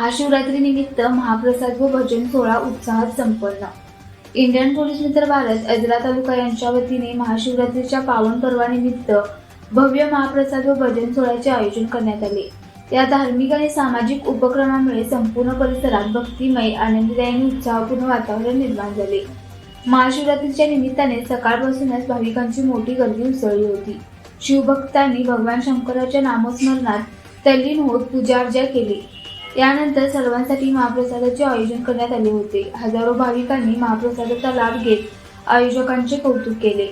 महाशिवरात्री निमित्त महाप्रसाद व भजन सोहळा उत्साहात संपन्न। इंडियन पोलीस मित्र भारत आजरा तालुका यांच्या वतीने महाशिवरात्रीच्या पावन पर्वानिमित्त भव्य महाप्रसाद व भजन सोहळ्याचे आयोजन करण्यात आले। या धार्मिक आणि सामाजिक उपक्रमामुळे संपूर्ण परिसरात भक्तिमय, आनंददायी, उत्साहपूर्ण वातावरण निर्माण झाले। महाशिवरात्रीच्या निमित्ताने सकाळपासूनच भाविकांची मोठी गर्दी उसळली होती। शिवभक्तांनी भगवान शंकराच्या नामस्मरणात तल्लीन होत पूजा अर्चा केली। यानंतर सर्वांसाठी महाप्रसादाचे आयोजन करण्यात आले होते। हजारो भाविकांनी महाप्रसादाचा लाभ घेत आयोजकांचे कौतुक केले।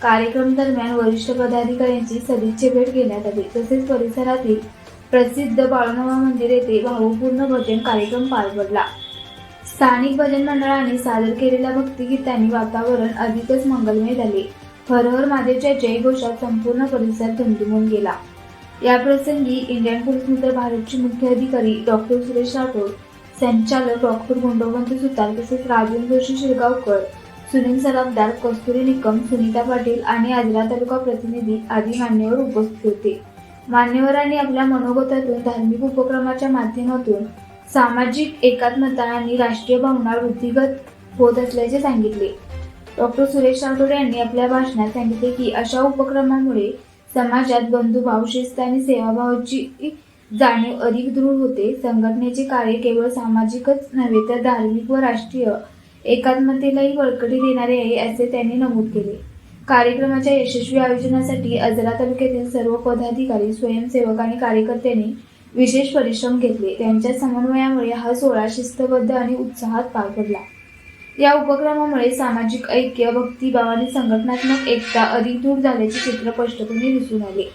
कार्यक्रम दरम्यान वरिष्ठ पदाधिकाऱ्यांची सदिच्छा भेट घेण्यात आली। तसेच परिसरातील प्रसिद्ध बाळूमामा मंदिर येथे भावपूर्ण भजन कार्यक्रम पार पडला। स्थानिक भजन मंडळाने सादर केलेल्या भक्तिगीतांनी वातावरण अधिकच मंगलमय झाले। हर हर महादेवच्या जयघोषात संपूर्ण परिसर दुमदुमून गेला। या प्रसंगी इंडियन पोलीस मित्र भारतचे मुख्य अधिकारी डॉक्टर सुरेश राठोड, संचालक डॉक्टर गुंडोबंत सुतार, तसेच राजन जोशी शिरगावकर, सुनील सराफदार, कस्तुरी निकम, सुनीता पाटील आणि आजरा तालुका प्रतिनिधी आदी मान्यवर उपस्थित होते। मान्यवरांनी आपल्या मनोगतातून धार्मिक उपक्रमाच्या माध्यमातून सामाजिक एकात्मता आणि राष्ट्रीय भावना वृद्धिंगत होत असल्याचे सांगितले। डॉक्टर सुरेश राठोड यांनी आपल्या भाषणात सांगितले की अशा उपक्रमामुळे समाजात बंधुभाव, शिस्त आणि सेवाभावाची जाणीव अधिक दृढ होते। संघटनेचे कार्य केवळ सामाजिकच नव्हे तर धार्मिक व राष्ट्रीय एकात्मतेलाही बळकटी देणारे आहे, असे त्यांनी नमूद केले। कार्यक्रमाच्या यशस्वी आयोजनासाठी आजरा तालुक्यातील सर्व पदाधिकारी, स्वयंसेवक आणि कार्यकर्त्यांनी विशेष परिश्रम घेतले। त्यांच्या समन्वयामुळे हा सोहळा शिस्तबद्ध आणि उत्साहात पार पडला। या उपक्रमामुळे सामाजिक ऐक्य, भक्तिभाव आणि संघटनात्मक एकता अधिक दृढ झाल्याचे चित्र स्पष्टपणे दिसून आले।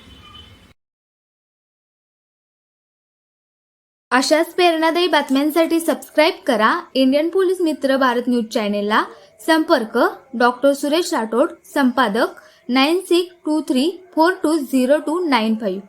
अशाच प्रेरणादायी बातम्यांसाठी सबस्क्राईब करा इंडियन पोलीस मित्र भारत न्यूज चॅनेलला। संपर्क डॉक्टर सुरेश राठोड, संपादक 9623420295।